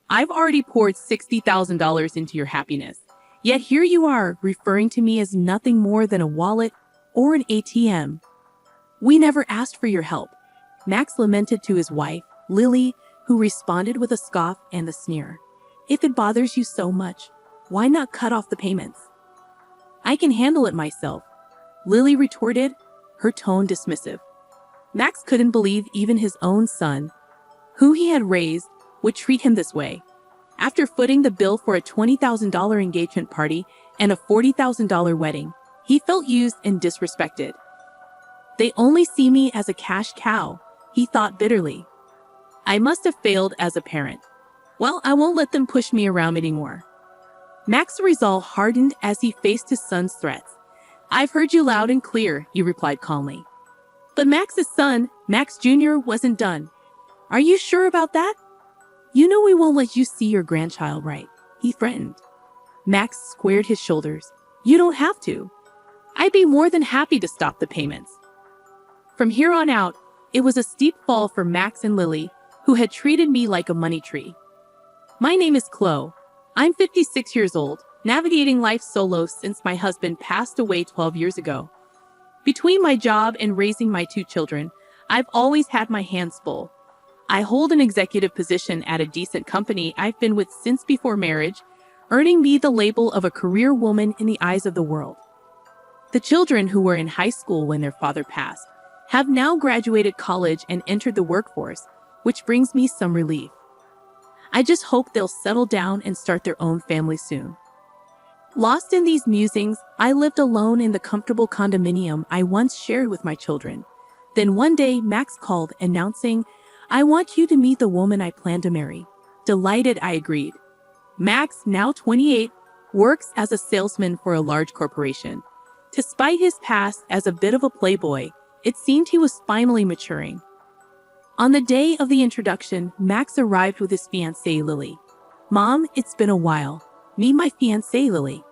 I've already poured $60,000 into your happiness. Yet here you are, referring to me as nothing more than a wallet or an ATM. We never asked for your help, Max lamented to his wife, Lily, who responded with a scoff and a sneer. If it bothers you so much, why not cut off the payments? I can handle it myself, Lily retorted, her tone dismissive. Max couldn't believe even his own son, who he had raised, would treat him this way. After footing the bill for a $20,000 engagement party and a $40,000 wedding, he felt used and disrespected. They only see me as a cash cow, he thought bitterly. I must have failed as a parent. Well, I won't let them push me around anymore. Max's resolve hardened as he faced his son's threats. I've heard you loud and clear, he replied calmly. But Max's son, Max Jr., wasn't done. Are you sure about that? You know we won't let you see your grandchild, right? He threatened. Max squared his shoulders. You don't have to. I'd be more than happy to stop the payments. From here on out, it was a steep fall for Max and Lily, who had treated me like a money tree. My name is Chloe. I'm 56 years old, navigating life solo since my husband passed away 12 years ago. Between my job and raising my 2 children, I've always had my hands full. I hold an executive position at a decent company I've been with since before marriage, earning me the label of a career woman in the eyes of the world. The children who were in high school when their father passed have now graduated college and entered the workforce, which brings me some relief. I just hope they'll settle down and start their own family soon. Lost in these musings, I lived alone in the comfortable condominium I once shared with my children. Then one day, Max called, announcing, I want you to meet the woman I plan to marry. Delighted, I agreed. Max, now 28, works as a salesman for a large corporation. Despite his past as a bit of a playboy, it seemed he was finally maturing. On the day of the introduction, Max arrived with his fiancée, Lily. Mom, it's been a while. Meet my fiancée, Lily.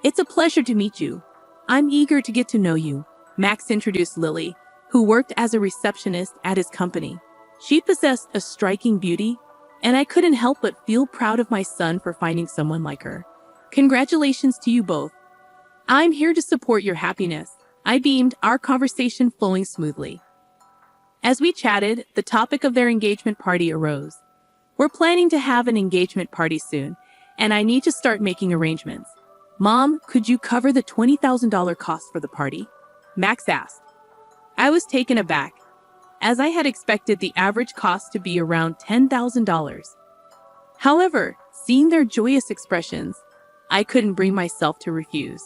It's a pleasure to meet you. I'm eager to get to know you, Max introduced Lily, who worked as a receptionist at his company. She possessed a striking beauty, and I couldn't help but feel proud of my son for finding someone like her. Congratulations to you both. I'm here to support your happiness, I beamed, our conversation flowing smoothly. As we chatted, the topic of their engagement party arose. We're planning to have an engagement party soon, and I need to start making arrangements. Mom, could you cover the $20,000 cost for the party? Max asked. I was taken aback, as I had expected the average cost to be around $10,000. However, seeing their joyous expressions, I couldn't bring myself to refuse.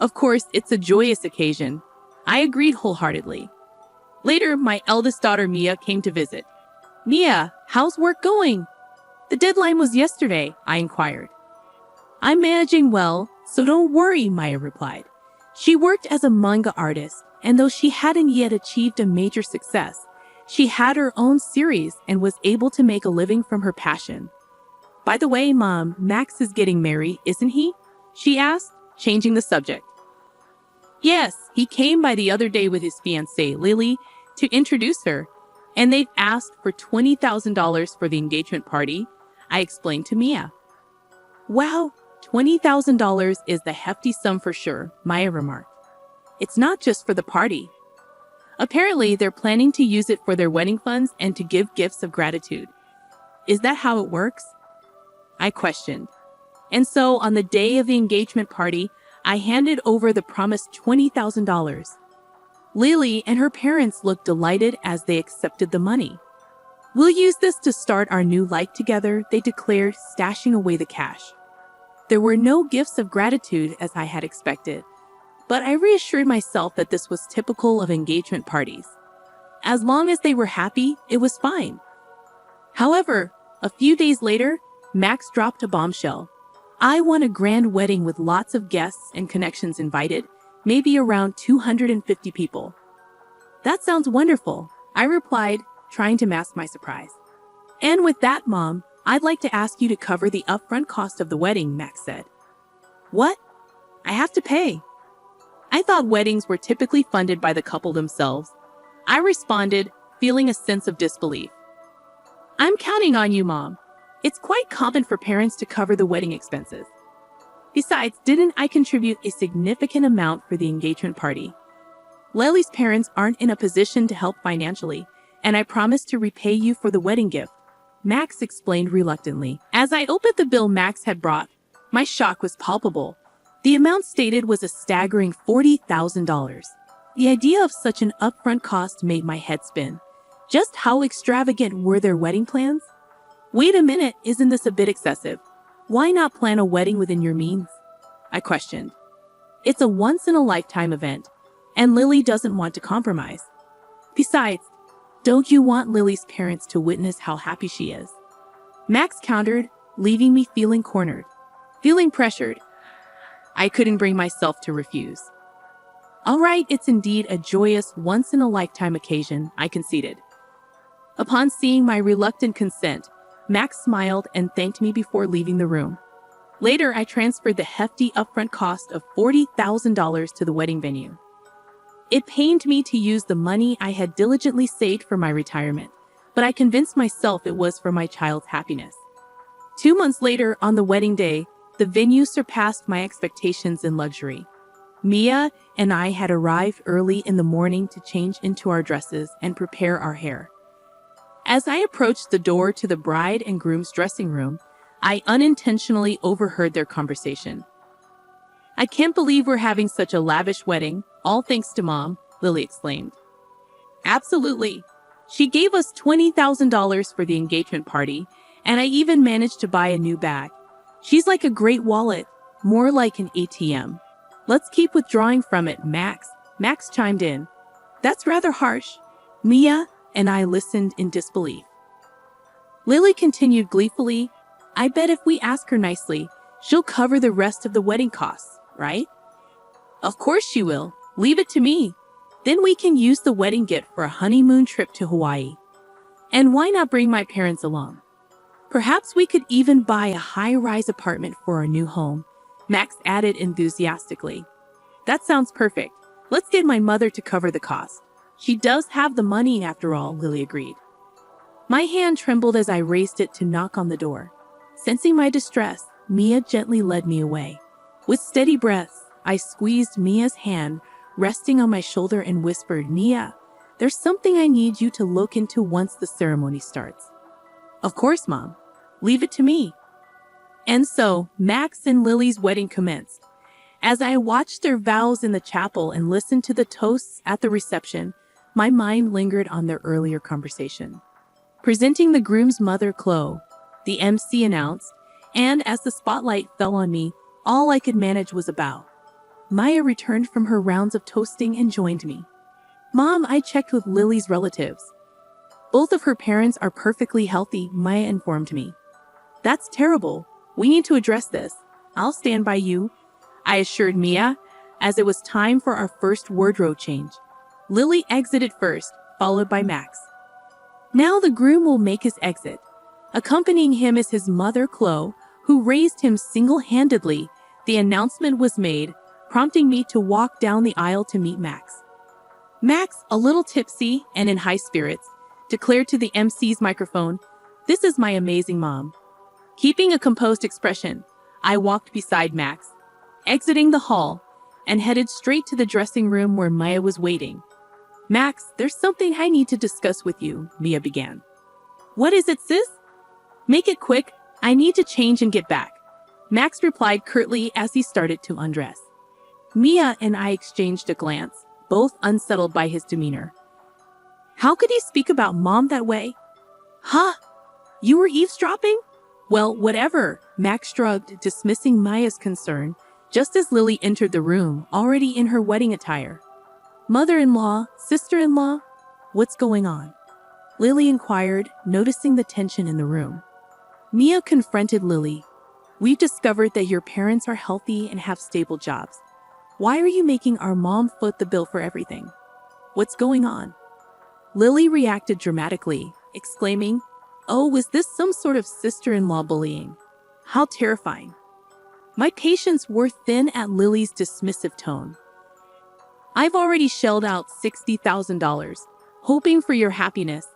Of course, it's a joyous occasion. I agreed wholeheartedly. Later, my eldest daughter Mia came to visit. Mia, how's work going? The deadline was yesterday, I inquired. I'm managing well, so don't worry, Maya replied. She worked as a manga artist, and though she hadn't yet achieved a major success, she had her own series and was able to make a living from her passion. By the way, Mom, Max is getting married, isn't he? She asked, changing the subject. Yes, he came by the other day with his fiancée, Lily, to introduce her, and they've asked for $20,000 for the engagement party, I explained to Mia. Wow, $20,000 is the hefty sum for sure, Maya remarked. It's not just for the party. Apparently, they're planning to use it for their wedding funds and to give gifts of gratitude. Is that how it works? I questioned. And so, on the day of the engagement party, I handed over the promised $20,000. Lily and her parents looked delighted as they accepted the money. We'll use this to start our new life together, they declared, stashing away the cash. There were no gifts of gratitude as I had expected, but I reassured myself that this was typical of engagement parties. As long as they were happy, it was fine. However, a few days later, Max dropped a bombshell. I want a grand wedding with lots of guests and connections invited, maybe around 250 people. That sounds wonderful, I replied, trying to mask my surprise. And with that, Mom, I'd like to ask you to cover the upfront cost of the wedding, Max said. What? I have to pay. I thought weddings were typically funded by the couple themselves. I responded, feeling a sense of disbelief. I'm counting on you, Mom. It's quite common for parents to cover the wedding expenses. Besides, didn't I contribute a significant amount for the engagement party? Lily's parents aren't in a position to help financially, and I promised to repay you for the wedding gift, Max explained reluctantly. As I opened the bill Max had brought, my shock was palpable. The amount stated was a staggering $40,000. The idea of such an upfront cost made my head spin. Just how extravagant were their wedding plans? Wait a minute, isn't this a bit excessive? Why not plan a wedding within your means? I questioned. It's a once-in-a-lifetime event, and Lily doesn't want to compromise. Besides, don't you want Lily's parents to witness how happy she is? Max countered, leaving me feeling cornered, feeling pressured. I couldn't bring myself to refuse. All right, it's indeed a joyous once-in-a-lifetime occasion, I conceded. Upon seeing my reluctant consent, Max smiled and thanked me before leaving the room. Later, I transferred the hefty upfront cost of $40,000 to the wedding venue. It pained me to use the money I had diligently saved for my retirement, but I convinced myself it was for my child's happiness. 2 months later, on the wedding day, the venue surpassed my expectations in luxury. Mia and I had arrived early in the morning to change into our dresses and prepare our hair. As I approached the door to the bride and groom's dressing room, I unintentionally overheard their conversation. I can't believe we're having such a lavish wedding, all thanks to Mom, Lily exclaimed. Absolutely. She gave us $20,000 for the engagement party, and I even managed to buy a new bag. She's like a great wallet, more like an ATM. Let's keep withdrawing from it, Max. Max chimed in. That's rather harsh. Mia and I listened in disbelief. Lily continued gleefully, I bet if we ask her nicely, she'll cover the rest of the wedding costs, right? Of course she will. Leave it to me. Then we can use the wedding gift for a honeymoon trip to Hawaii. And why not bring my parents along? Perhaps we could even buy a high-rise apartment for our new home, Max added enthusiastically. That sounds perfect. Let's get my mother to cover the cost. She does have the money after all, Lily agreed. My hand trembled as I raised it to knock on the door. Sensing my distress, Mia gently led me away. With steady breaths, I squeezed Mia's hand, resting on my shoulder and whispered, Mia, there's something I need you to look into once the ceremony starts. Of course, Mom. Leave it to me. And so, Max and Lily's wedding commenced. As I watched their vows in the chapel and listened to the toasts at the reception, my mind lingered on their earlier conversation. Presenting the groom's mother, Chloe, the MC announced, and as the spotlight fell on me, all I could manage was a bow. Maya returned from her rounds of toasting and joined me. Mom, I checked with Lily's relatives. Both of her parents are perfectly healthy, Maya informed me. That's terrible. We need to address this. I'll stand by you, I assured Mia, as it was time for our first wardrobe change. Lily exited first, followed by Max. Now the groom will make his exit. Accompanying him is his mother, Chloe, who raised him single-handedly. The announcement was made, prompting me to walk down the aisle to meet Max. Max, a little tipsy and in high spirits, declared to the MC's microphone, "This is my amazing mom." Keeping a composed expression, I walked beside Max, exiting the hall, and headed straight to the dressing room where Maya was waiting. Max, there's something I need to discuss with you, Mia began. What is it, sis? Make it quick. I need to change and get back, Max replied curtly as he started to undress. Mia and I exchanged a glance, both unsettled by his demeanor. How could he speak about Mom that way? Huh? You were eavesdropping? Well, whatever, Max shrugged, dismissing Maya's concern, just as Lily entered the room, already in her wedding attire. Mother-in-law, sister-in-law, what's going on? Lily inquired, noticing the tension in the room. Mia confronted Lily. We've discovered that your parents are healthy and have stable jobs. Why are you making our mom foot the bill for everything? What's going on? Lily reacted dramatically, exclaiming, Oh, was this some sort of sister-in-law bullying? How terrifying. My patience wore thin at Lily's dismissive tone. I've already shelled out $60,000, hoping for your happiness,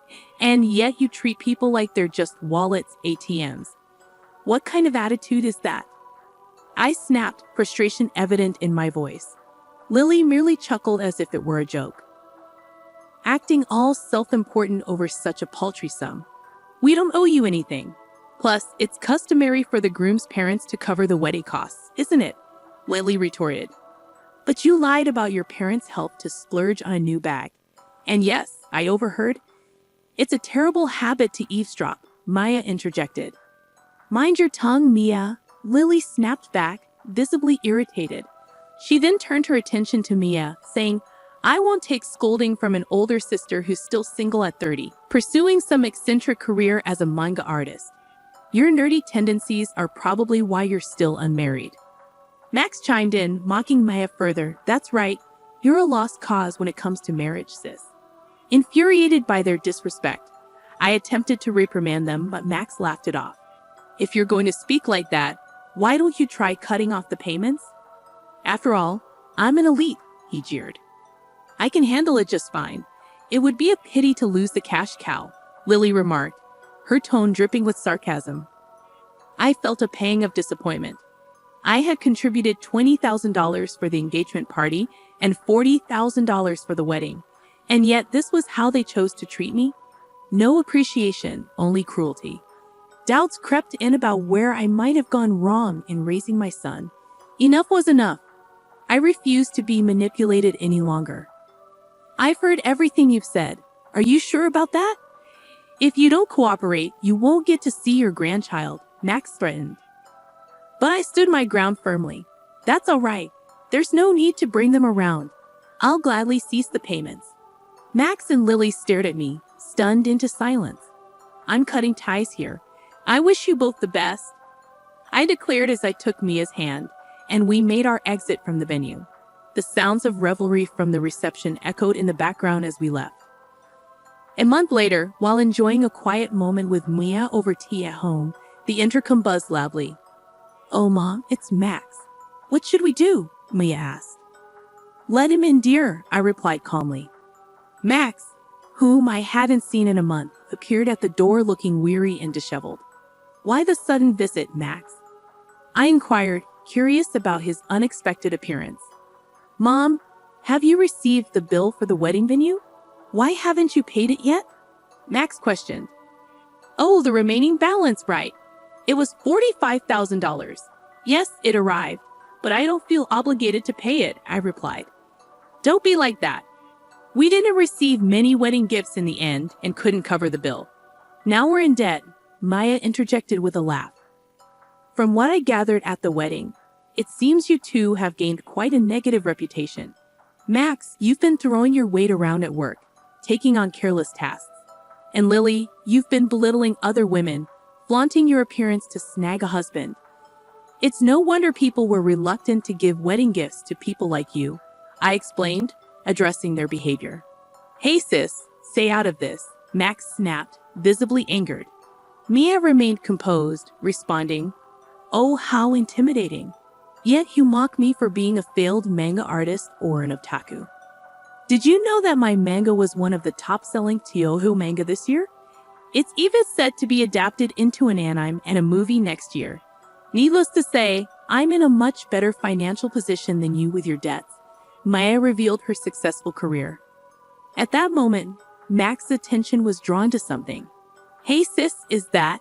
and yet you treat people like they're just wallets, ATMs. What kind of attitude is that? I snapped, frustration evident in my voice. Lily merely chuckled as if it were a joke. Acting all self-important over such a paltry sum. We don't owe you anything. Plus, it's customary for the groom's parents to cover the wedding costs, isn't it? Lily retorted. But you lied about your parents' help to splurge on a new bag. And yes, I overheard. It's a terrible habit to eavesdrop, Maya interjected. Mind your tongue, Mia, Lily snapped back, visibly irritated. She then turned her attention to Mia, saying, I won't take scolding from an older sister who's still single at 30, pursuing some eccentric career as a manga artist. Your nerdy tendencies are probably why you're still unmarried. Max chimed in, mocking Maya further. That's right, you're a lost cause when it comes to marriage, sis. Infuriated by their disrespect, I attempted to reprimand them, but Max laughed it off. If you're going to speak like that, why don't you try cutting off the payments? After all, I'm an elite, he jeered. I can handle it just fine. It would be a pity to lose the cash cow, Lily remarked, her tone dripping with sarcasm. I felt a pang of disappointment. I had contributed $20,000 for the engagement party and $40,000 for the wedding, and yet this was how they chose to treat me? No appreciation, only cruelty. Doubts crept in about where I might have gone wrong in raising my son. Enough was enough. I refused to be manipulated any longer. I've heard everything you've said. Are you sure about that? If you don't cooperate, you won't get to see your grandchild, Max threatened. But I stood my ground firmly. That's all right. There's no need to bring them around. I'll gladly cease the payments. Max and Lily stared at me, stunned into silence. I'm cutting ties here. I wish you both the best, I declared as I took Mia's hand, and we made our exit from the venue. The sounds of revelry from the reception echoed in the background as we left. A month later, while enjoying a quiet moment with Mia over tea at home, the intercom buzzed loudly. Oh, Mom, it's Max. What should we do? Mia asked. Let him in, dear, I replied calmly. Max, whom I hadn't seen in a month, appeared at the door looking weary and disheveled. Why the sudden visit, Max? I inquired, curious about his unexpected appearance. Mom, have you received the bill for the wedding venue? Why haven't you paid it yet? Max questioned. Oh, the remaining balance, right. It was $45,000. Yes, it arrived, but I don't feel obligated to pay it, I replied. Don't be like that. We didn't receive many wedding gifts in the end and couldn't cover the bill. Now we're in debt, Maya interjected with a laugh. From what I gathered at the wedding, it seems you two have gained quite a negative reputation. Max, you've been throwing your weight around at work, taking on careless tasks. And Lily, you've been belittling other women, flaunting your appearance to snag a husband. It's no wonder people were reluctant to give wedding gifts to people like you, I explained, addressing their behavior. Hey sis, stay out of this, Max snapped, visibly angered. Mia remained composed, responding, Oh, how intimidating. Yet you mock me for being a failed manga artist or an otaku. Did you know that my manga was one of the top-selling Touhou manga this year? It's even set to be adapted into an anime and a movie next year. Needless to say, I'm in a much better financial position than you with your debts. Maya revealed her successful career. At that moment, Max's attention was drawn to something. Hey sis, is that?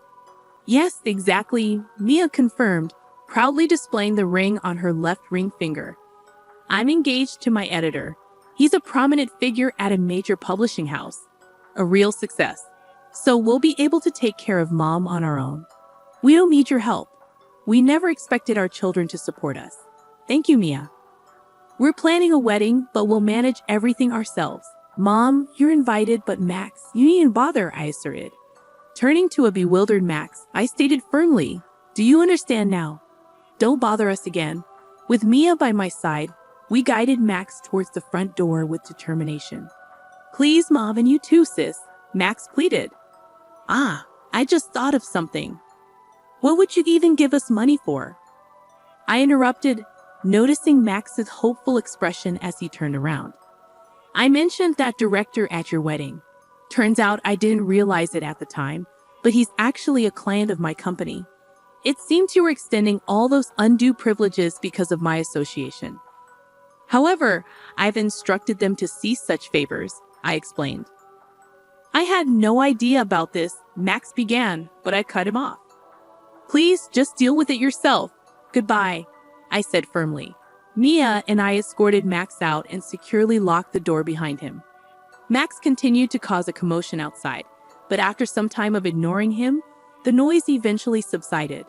Yes, exactly, Mia confirmed, proudly displaying the ring on her left ring finger. I'm engaged to my editor. He's a prominent figure at a major publishing house. A real success. So we'll be able to take care of Mom on our own. We don't need your help. We never expected our children to support us. Thank you, Mia. We're planning a wedding, but we'll manage everything ourselves. Mom, you're invited, but Max, you needn't bother, I asserted. Turning to a bewildered Max, I stated firmly, Do you understand now? Don't bother us again. With Mia by my side, we guided Max towards the front door with determination. Please, Mom, and you too, sis, Max pleaded. I just thought of something. What would you even give us money for? I interrupted, noticing Max's hopeful expression as he turned around. I mentioned that director at your wedding. Turns out I didn't realize it at the time, but he's actually a client of my company. It seemed you were extending all those undue privileges because of my association. However, I've instructed them to cease such favors, I explained. I had no idea about this, Max began, but I cut him off. Please just deal with it yourself. Goodbye, I said firmly. Mia and I escorted Max out and securely locked the door behind him. Max continued to cause a commotion outside, but after some time of ignoring him, the noise eventually subsided.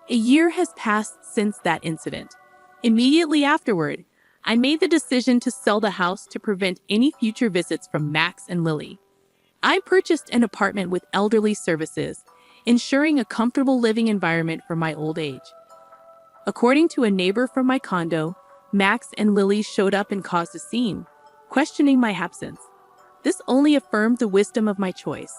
A year has passed since that incident. Immediately afterward, I made the decision to sell the house to prevent any future visits from Max and Lily. I purchased an apartment with elderly services, ensuring a comfortable living environment for my old age. According to a neighbor from my condo, Max and Lily showed up and caused a scene, questioning my absence. This only affirmed the wisdom of my choice.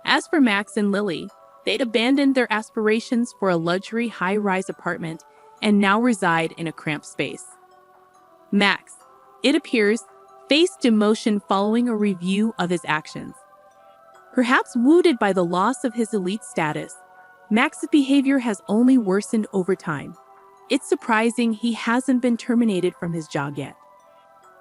As for Max and Lily, they'd abandoned their aspirations for a luxury high-rise apartment and now reside in a cramped space. Max, it appears, faced demotion following a review of his actions. Perhaps wounded by the loss of his elite status, Max's behavior has only worsened over time. It's surprising he hasn't been terminated from his job yet.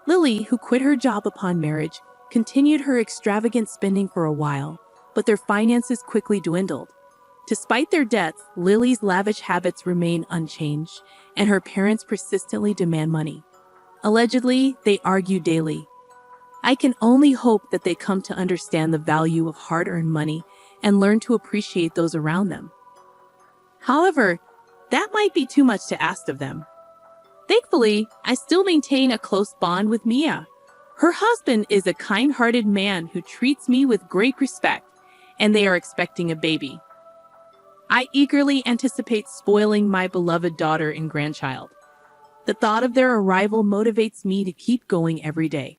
Lily, who quit her job upon marriage, continued her extravagant spending for a while, but their finances quickly dwindled. Despite their debts, Lily's lavish habits remain unchanged, and her parents persistently demand money. Allegedly, they argue daily. I can only hope that they come to understand the value of hard-earned money and learn to appreciate those around them. However, that might be too much to ask of them. Thankfully, I still maintain a close bond with Mia. Her husband is a kind-hearted man who treats me with great respect, and they are expecting a baby. I eagerly anticipate spoiling my beloved daughter and grandchild. The thought of their arrival motivates me to keep going every day.